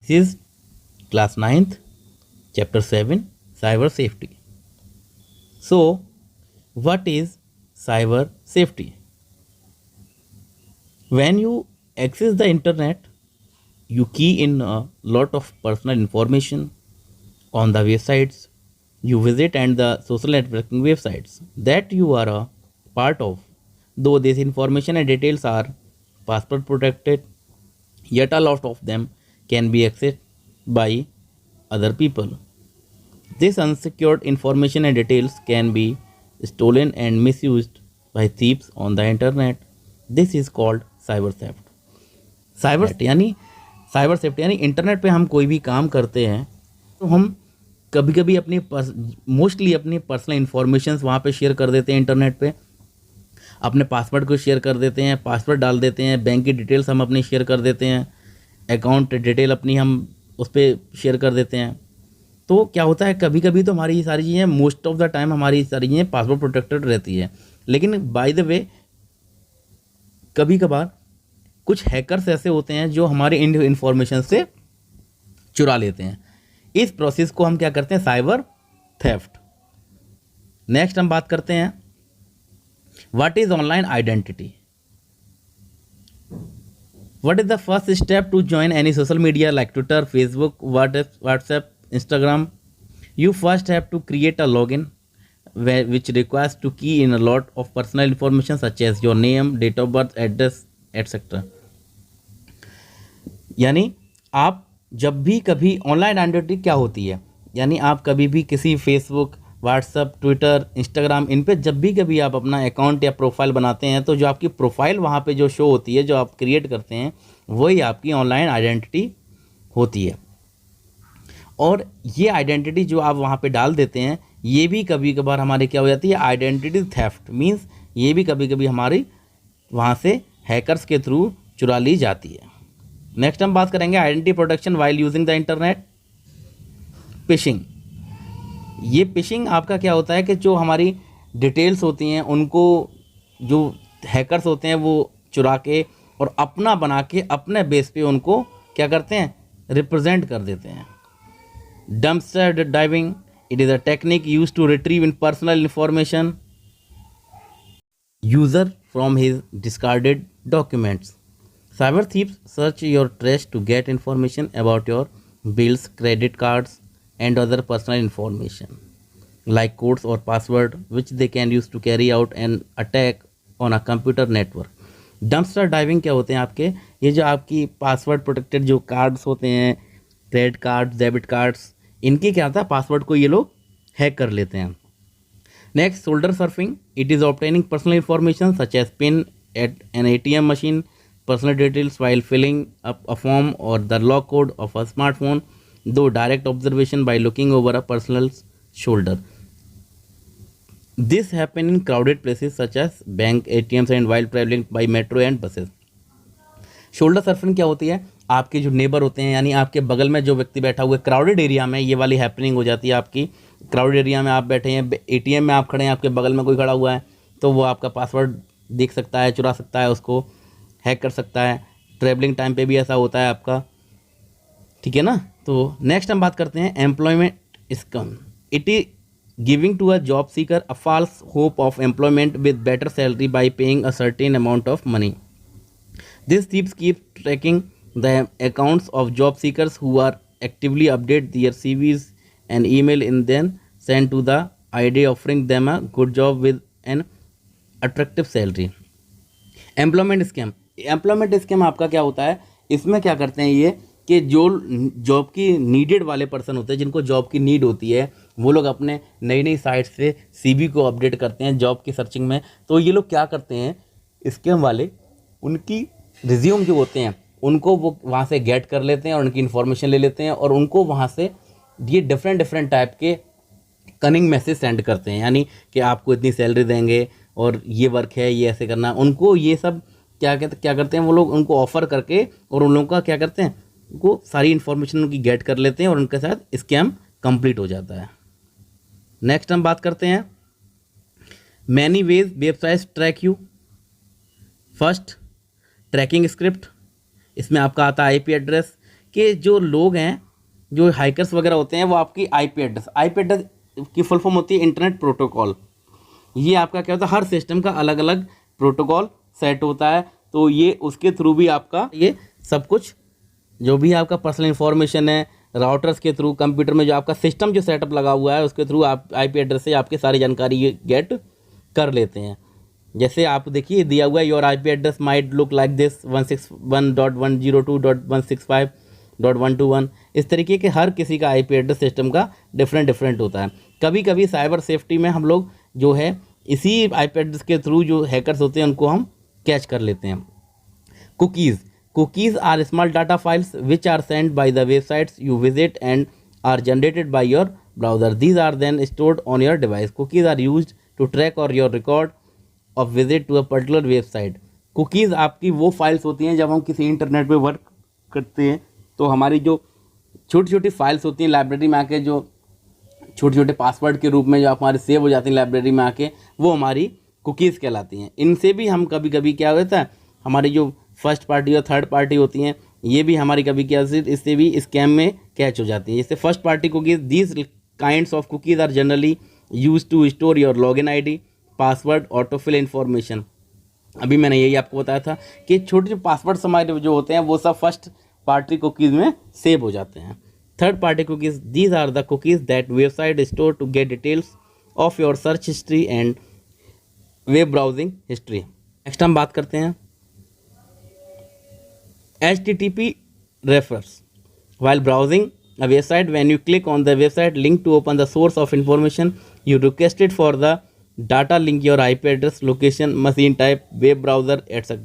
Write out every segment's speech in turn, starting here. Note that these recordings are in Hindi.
This is class 9th, chapter 7, cyber safety. So, what is cyber safety? When you access the internet, you key in a lot of personal information on the websites you visit and the social networking websites that you are a part of. Though this information and details are password protected, yet a lot of them can be accessed by other people. This unsecured information and details can be stolen and misused by thieves on the internet. This is called cyber theft. Cyber safety यानी इंटरनेट पे हम कोई भी काम करते हैं तो हम कभी कभी अपनी मोस्टली अपनी पर्सनल इंफॉर्मेशंस वहाँ पे शेयर कर देते हैं इंटरनेट पे, अपने पासवर्ड को शेयर कर देते हैं, पासवर्ड डाल देते हैं, बैंक की डिटेल्स हम अपनी शेयर कर देते हैं, अकाउंट डिटेल अपनी हम उस पर शेयर कर देते हैं। तो क्या होता है कभी कभी तो हमारी ये सारी चीज़ें मोस्ट ऑफ द टाइम हमारी सारी चीज़ें पासवर्ड प्रोटेक्टेड रहती है, लेकिन बाय द वे कभी कभार कुछ हैकर्स ऐसे होते हैं जो हमारे इन इंफॉर्मेशन से चुरा लेते हैं। इस प्रोसेस को हम क्या करते हैं, साइबर थेफ्ट। नेक्स्ट हम बात करते हैं what is online identity. What is the first step to join any social media like Twitter, Facebook, WhatsApp, Instagram? You first have to create a login which requires to key in a lot of personal information such as your name, date of birth, address, etc. यानी आप जब भी कभी ऑनलाइन आइडेंटिटी क्या होती है, यानी आप कभी भी किसी फेसबुक, व्हाट्सएप, ट्विटर, इंस्टाग्राम इन पे जब भी कभी आप अपना अकाउंट या प्रोफाइल बनाते हैं तो जो आपकी प्रोफाइल वहाँ पे जो शो होती है, जो आप क्रिएट करते हैं, वही आपकी ऑनलाइन आइडेंटिटी होती है। और ये आइडेंटिटी जो आप वहाँ पे डाल देते हैं, ये भी कभी कभार हमारे क्या हो जाती है, आइडेंटिटी थेफ्ट मीन्स ये भी कभी कभी हमारी वहाँ से हैकर्स के थ्रू चुरा ली जाती है। नेक्स्ट हम बात करेंगे identity protection while using the internet. Fishing. ये फिशिंग आपका क्या होता है कि जो हमारी डिटेल्स होती हैं उनको जो हैकर्स होते हैं वो चुरा के और अपना बना के अपने बेस पे उनको क्या करते हैं, रिप्रेजेंट कर देते हैं। Dumpster diving, it is a technique used to retrieve personal information user from his discarded documents. Cyber thieves search your trash to get information about your bills, credit cards, and other personal information like codes or password which they can use to carry out an attack on a computer network. Dumpster diving क्या होते हैं आपके, ये जो आपकी पासवर्ड प्रोटेक्टेड जो कार्ड्स होते हैं, क्रेडिट कार्ड, डेबिट कार्ड्स, इनके क्या होता है पासवर्ड को ये लोग हैक कर लेते हैं। Next, shoulder surfing, it is obtaining personal information such as pin at an ATM machine, personal details while filling up a form और the lock code of a smartphone, दो direct observation by looking over a personal shoulder. This happen in crowded places such as bank, ATMs and while travelling by metro and buses. Shoulder surfing क्या होती है, आपके जो नेबर होते हैं यानी आपके बगल में जो व्यक्ति बैठा हुआ है क्राउडेड एरिया में, ये वाली हैपनिंग हो जाती है आपकी। क्राउडेड एरिया में आप बैठे हैं, ATM में आप खड़े हैं, आपके बगल में कोई खड़ा हुआ है तो वो आपका पासवर्ड देख सकता है, चुरा सकता है, उसको हैक कर सकता है। ट्रैवलिंग टाइम पे भी ऐसा होता है आपका, ठीक है ना। तो नेक्स्ट हम बात करते हैं employment scam. It is giving to a job seeker a false hope of employment with better salary by paying a certain amount of money. These thieves keep tracking the accounts of job seekers who are actively update their CVs and email in then sent to the idea offering them a good job with an attractive salary. Employment scam आपका क्या होता है, इसमें क्या करते हैं ये कि जो जॉब की नीडेड वाले पर्सन होते हैं, जिनको जॉब की नीड होती है, वो लोग अपने नई नई साइट से CV को अपडेट करते हैं जॉब की सर्चिंग में। तो ये लोग क्या करते हैं स्कैम वाले, उनकी रिज्यूम जो होते हैं उनको वो वहाँ से गेट कर लेते हैं और उनकी इन्फॉर्मेशन ले लेते हैं और उनको वहाँ से ये डिफरेंट टाइप के कनिंग मैसेज सेंड करते हैं, यानी कि आपको इतनी सैलरी देंगे और ये वर्क है, ये ऐसे करना है। उनको ये सब क्या करते हैं वो लोग, उनको ऑफ़र करके और उन लोगों का क्या करते हैं, उनको सारी इन्फॉर्मेशन उनकी गेट कर लेते हैं और उनके साथ स्कैम कंप्लीट हो जाता है। नेक्स्ट हम बात करते हैं many ways websites track you. First, tracking script, इसमें आपका आता है IP एड्रेस कि जो लोग हैं, जो हैकर्स वगैरह होते हैं, वो आपकी आईपी एड्रेस की फुल फॉर्म होती है इंटरनेट प्रोटोकॉल। ये आपका क्या होता है, हर सिस्टम का अलग अलग प्रोटोकॉल सेट होता है, तो ये उसके थ्रू भी आपका ये सब कुछ जो भी आपका पर्सनल इन्फॉर्मेशन है, राउटर्स के थ्रू, कंप्यूटर में जो आपका सिस्टम जो सेटअप लगा हुआ है उसके थ्रू आप आईपी एड्रेस से आपकी सारी जानकारी ये गेट कर लेते हैं। जैसे आप देखिए दिया हुआ है, your IP address might look like this 161.102.165.121। इस तरीके के हर किसी का आईपी एड्रेस सिस्टम का डिफरेंट होता है। कभी कभी साइबर सेफ्टी में हम लोग जो है इसी आईपी एड्रेस के थ्रू जो हैकर्स होते हैं उनको हम कैच कर लेते हैं। Cookies are small data files which are sent by the websites you visit and are generated by your browser. These are then stored on your device. Cookies are used to track or your record of visit to a particular website. Cookies आपकी वो फाइल्स होती हैं जब हम किसी इंटरनेट पे वर्क करते हैं, तो हमारी जो छोटी छोटी फाइल्स होती हैं लाइब्रेरी में आके, जो छोटे छोटे पासवर्ड के रूप में जो हमारे सेव हो जाती हैं लाइब्रेरी में आके, वो हमारी कुकीज़ कहलाती हैं। इनसे भी हम कभी कभी क्या होता है, हमारी जो फर्स्ट पार्टी और थर्ड पार्टी होती हैं, ये भी हमारी कभी क्या इससे भी स्कैम में कैच हो जाती है। जैसे first party cookies, these kinds of cookies are generally use to store your login ID, password, autofill information. अभी मैंने यही आपको बताया था कि छोटे छोटे पासवर्ड हमारे जो होते हैं वो सब फर्स्ट पार्टी कुकीज़ में सेव हो जाते हैं। Third party cookies, these are the cookies that website store to get details of your search history and web browsing history. Next हम बात करते हैं HTTP refers. While browsing a website, when you click on the website link to open the source of information you requested for the data link, your IP address, location, machine type, web browser, etc.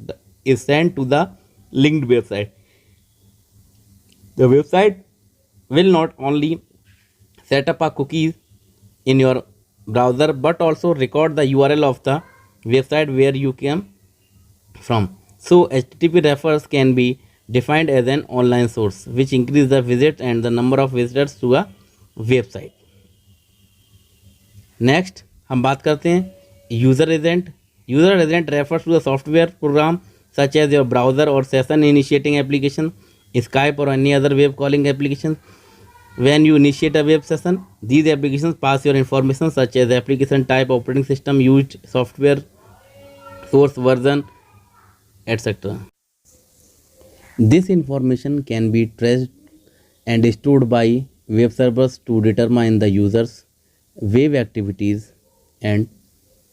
is sent to the linked website. The website will not only set up a cookie in your browser but also record the URL of the website where you came from. So HTTP refers can be defined as an online source which increase the visits and the number of visitors to a website. Next हम बात करते हैं user agent. User agent refers to the software program such as your browser or session initiating application, Skype or any other web calling application. When you initiate a web session, these applications pass your information such as application type, operating system used, software source version, etc. This information can be traced and stored by web servers to determine the user's web activities and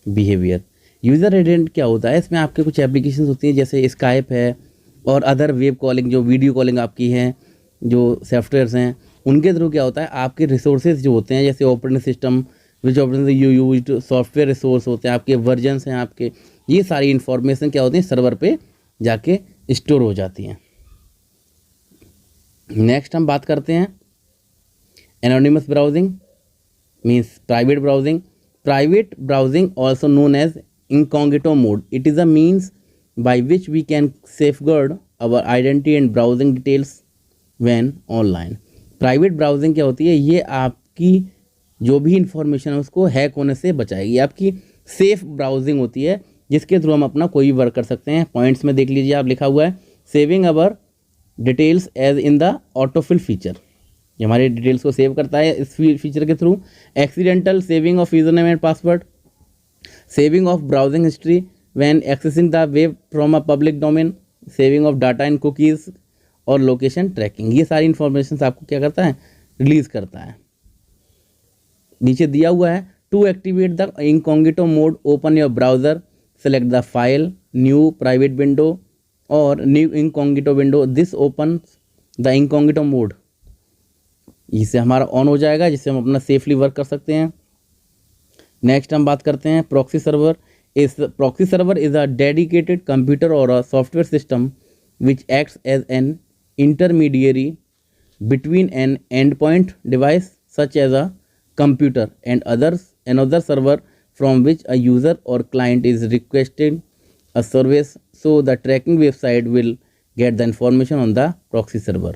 behavior. User agent क्या होता है, इसमें आपके कुछ एप्लीकेशंस होती हैं जैसे स्काइप है और अदर वेब कॉलिंग, जो वीडियो कॉलिंग आपकी है, जो सॉफ्टवेयर्स हैं, उनके थ्रू क्या होता है आपके रिसोर्सेज जो होते हैं जैसे operating system which operating you used, software resource होते हैं आपके, वर्जन्स हैं आपके, ये सारी इन्फॉर्मेशन क्या होती है सर्वर पे जाके स्टोर हो जाती हैं। नेक्स्ट हम बात करते हैं anonymous browsing means private browsing. Private browsing also known as incognito mode, it is a means by which we can safeguard our identity and browsing details when online. Private browsing क्या होती है, ये आपकी जो भी इंफॉर्मेशन है उसको हैक होने से बचाएगी। आपकी सेफ ब्राउजिंग होती है जिसके थ्रू हम अपना कोई भी वर्क कर सकते हैं। पॉइंट्स में देख लीजिए, आप लिखा हुआ है saving our details as in the autofill feature, ये हमारे डिटेल्स को सेव करता है इस फीचर के through. Accidental saving of user name and password, saving of browsing history when accessing the web from a public domain, saving of data in cookies और लोकेशन ट्रैकिंग। ये सारी इन्फॉर्मेशन आपको क्या करता है, रिलीज करता है। नीचे दिया हुआ है to activate the incognito mode, open your browser, select the file, new private window और new incognito window, this open the incognito mode. इससे हमारा ऑन हो जाएगा जिससे हम अपना सेफली वर्क कर सकते हैं। नेक्स्ट हम बात करते हैं proxy server. Proxy server is a dedicated computer और a software system which acts as an intermediary between an end point device such as a computer and another server from which a user or client is requesting a service, so the tracking website will get the information on the proxy server.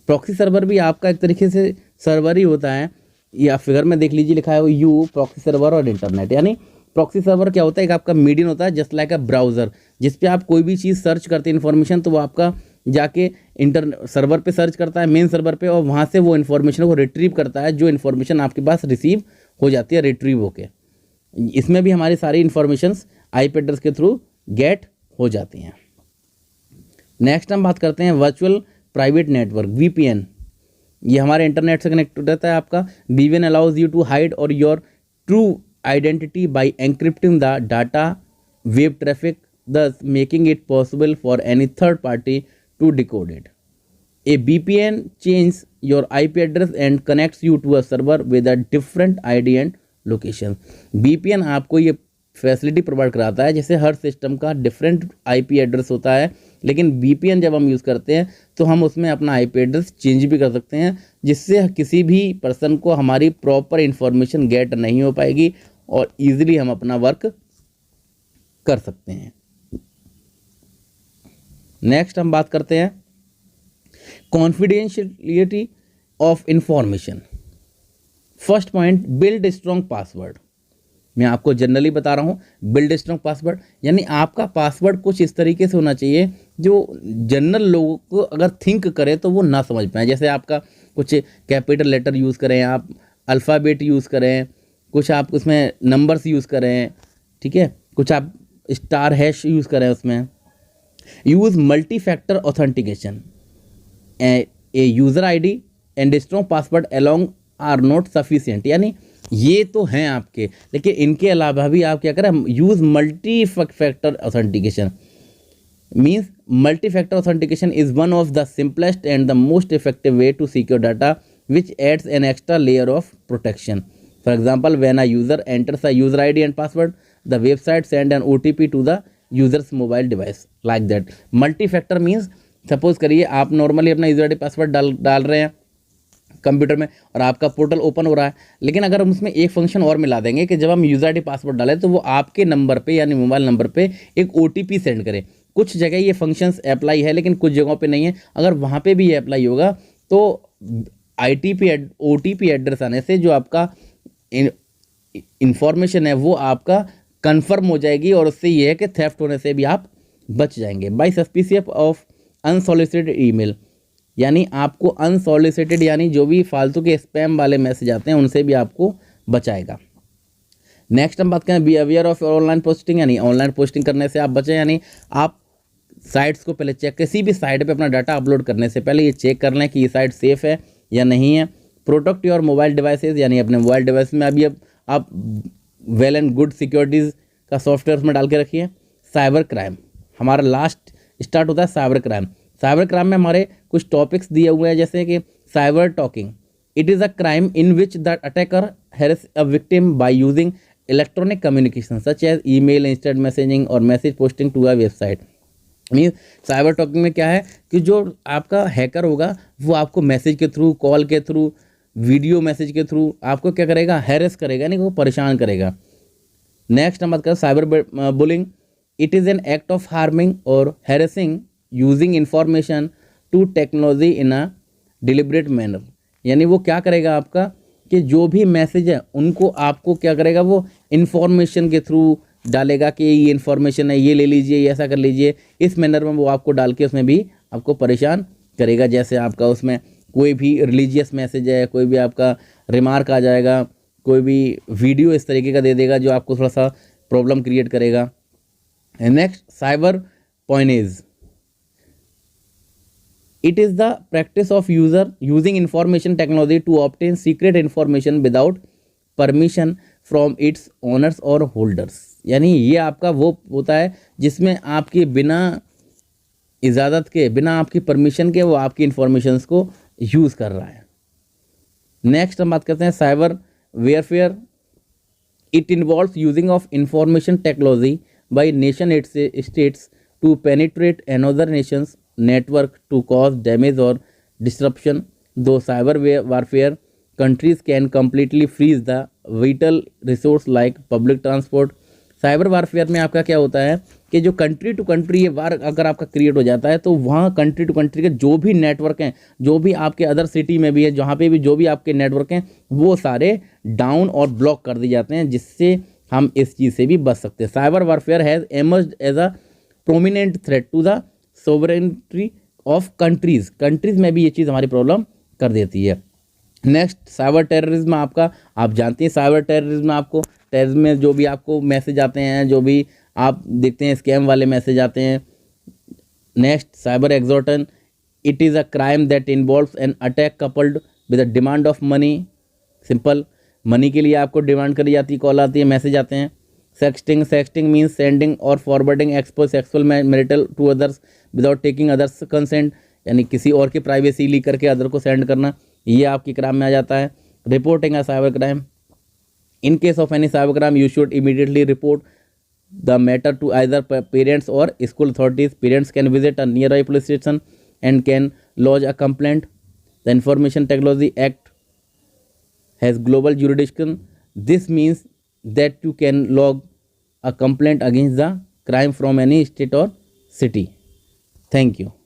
proxy server भी आपका एक तरीके से सर्वर ही होता है, या फिगर में देख लीजिए लिखा है यू प्रॉक्सी सर्वर और इंटरनेट। यानी प्रॉक्सी सर्वर क्या होता है, एक आपका मीडियम होता है जस्ट लाइक अ ब्राउज़र, जिस पे आप कोई भी चीज़ सर्च करते हैं इन्फॉर्मेशन, तो वो आपका जाके सर्वर पे सर्च करता है, मेन सर्वर पे, और वहाँ से वो इन्फॉर्मेशन को रिट्रीव करता है, जो इन्फॉर्मेशन आपके पास रिसीव हो जाती है रिट्रीव होके। इसमें भी हमारी सारी इन्फॉर्मेशंस आईपी एड्रेस के थ्रू गेट हो जाती हैं। नेक्स्ट हम बात करते हैं वर्चुअल प्राइवेट नेटवर्क, वीपीएन। ये हमारे इंटरनेट से कनेक्टेड रहता है आपका। VPN allows you to hide और your true identity by encrypting the data web traffic, thus making it possible for any third party to decode it. A VPN changes your IP address and connects you to a server with a different ID and location. VPN आपको ये फैसिलिटी प्रोवाइड कराता है, जैसे हर सिस्टम का डिफरेंट IP एड्रेस होता है, लेकिन VPN जब हम यूज़ करते हैं तो हम उसमें अपना IP एड्रेस चेंज भी कर सकते हैं, जिससे किसी भी पर्सन को हमारी प्रॉपर इंफॉर्मेशन गेट नहीं हो पाएगी और ईजिली हम अपना वर्क कर सकते हैं। नेक्स्ट हम बात करते हैं confidentiality of information. First point, build strong password. मैं आपको जनरली बता रहा हूँ, बिल्ड स्ट्रॉन्ग पासवर्ड यानी आपका पासवर्ड कुछ इस तरीके से होना चाहिए जो जनरल लोगों को अगर थिंक करे तो वो ना समझ पाए। जैसे आपका कुछ कैपिटल लेटर यूज़ करें, आप अल्फ़ाबेट यूज़ करें, कुछ आप उसमें नंबर्स यूज़ करें, ठीक है, कुछ आप स्टार हैश यूज़ करें उसमें। Use multi factor authentication, A user ID and strong password along are not sufficient. यानी ये तो हैं आपके, लेकिन इनके अलावा भी आप क्या करें, use multi factor authentication. Means multi factor authentication is one of the simplest and the most effective way to secure data which adds an extra layer of protection. For example, when a user enters a user ID and password, the website send an OTP to the users mobile device like that. Multi factor means, suppose करिए आप नॉर्मली अपना यूजर आईडी पासवर्ड डाल रहे हैं कंप्यूटर में और आपका पोर्टल ओपन हो रहा है, लेकिन अगर हम उसमें एक फंक्शन और मिला देंगे कि जब हम यूजर आईडी पासवर्ड डालें तो वो आपके नंबर पे यानी मोबाइल नंबर पे एक OTP सेंड करे। कुछ जगह ये फंक्शंस अप्लाई है लेकिन कुछ जगहों पे नहीं है। अगर वहाँ पे भी ये अप्लाई होगा तो OTP एड्रेस आने से जो आपका इंफॉर्मेशन है वो आपका कन्फर्म हो जाएगी और उससे ये है कि थेफ्ट होने से भी आप बच जाएंगे। By suspicious of unsolicited email, यानी आपको अनसॉलिसिटेड यानी जो भी फालतू के स्पैम वाले मैसेज आते हैं उनसे भी आपको बचाएगा। नेक्स्ट हम बात करें be aware of online posting, यानी ऑनलाइन पोस्टिंग करने से आप बचें। यानी आप साइट्स को पहले चेक, किसी भी साइट पे अपना डाटा अपलोड करने से पहले ये चेक कर लें कि ये साइट सेफ़ है या नहीं है। प्रोटेक्ट योर मोबाइल डिवाइसेज, यानी अपने मोबाइल डिवाइस में अभी अब आप वेल एंड गुड सिक्योरिटीज़ का सॉफ्टवेयर में डाल के रखिए। साइबर क्राइम, हमारा लास्ट स्टार्ट होता है साइबर क्राइम। साइबर क्राइम में हमारे कुछ टॉपिक्स दिए हुए हैं, जैसे कि cyber talking, it is a crime in which the attacker harass a victim by using electronic communication such as email, instant messaging और message posting to a website. Means cyber talking में क्या है कि जो आपका हैकर होगा वो आपको मैसेज के थ्रू, कॉल के थ्रू, वीडियो मैसेज के थ्रू आपको क्या करेगा, हैरेस करेगा, यानी वो परेशान करेगा। नेक्स्ट हम बात करें cyber bullying, it is an act of harming और harassing using information to technology in a deliberate manner. यानी वो क्या करेगा आपका कि जो भी मैसेज है उनको आपको क्या करेगा, वो इन्फॉर्मेशन के थ्रू डालेगा कि ये इन्फॉर्मेशन है, ये ले लीजिए, ये ऐसा कर लीजिए। इस मैनर में वो आपको डाल के उसमें भी आपको परेशान करेगा। जैसे आपका उसमें कोई भी रिलीजियस मैसेज है, कोई भी आपका रिमार्क आ जाएगा, कोई भी वीडियो इस तरीके का दे देगा जो आपको थोड़ा सा प्रॉब्लम क्रिएट करेगा। नेक्स्ट साइबर पॉइनेज, it is the practice of user using information technology to obtain secret information without permission from its owners और होल्डर्स। यानी ये आपका वो होता है जिसमें आपके बिना इजाज़त के, बिना आपकी परमिशन के वो आपकी इंफॉर्मेशंस को यूज़ कर रहा है। नेक्स्ट हम बात करते हैं cyber warfare, it involves using of information technology by nation states to penetrate another nations network to cause damage or disruption. Though cyber warfare, countries can completely freeze the vital resource like public transport. Cyber warfare में आपका क्या होता है कि जो कंट्री टू कंट्री ये वार अगर आपका क्रिएट हो जाता है तो वहाँ कंट्री टू कंट्री के जो भी नेटवर्क हैं, जो भी आपके अदर सिटी में भी है, जहाँ पे भी जो भी आपके नेटवर्क हैं, वो सारे डाउन और ब्लॉक कर दिए जाते हैं, जिससे हम इस चीज़ से भी बच सकते हैं। Cyber warfare has emerged as a prominent threat to the sovereignty of countries में भी ये चीज़ हमारी प्रॉब्लम कर देती है। नेक्स्ट साइबर टेररिज्म आपका, आप जानते हैं साइबर टेररिज्म आपको, टेररिज्म में जो भी आपको मैसेज आते हैं, जो भी आप देखते हैं स्कैम वाले मैसेज आते हैं। Next cyber extortion, it is a crime that involves an attack coupled with a demand of money. Simple, money के लिए आपको डिमांड करी जाती है, कॉल आती है, मैसेज आते हैं। सेक्सटिंग मीन्स सेंडिंग और forwarding expose sexual material to others without taking others consent, यानी किसी और की प्राइवेसी लीक करके अदर को सेंड करना, ये आपकी क्राइम में आ जाता है। Reporting a cyber crime, in case of any cyber crime you should immediately report the matter to either parents or school authorities. Parents can visit a nearby police station and can lodge a complaint. The Information Technology Act has global jurisdiction. This means that you can log a complaint against the crime from any state or city. Thank you.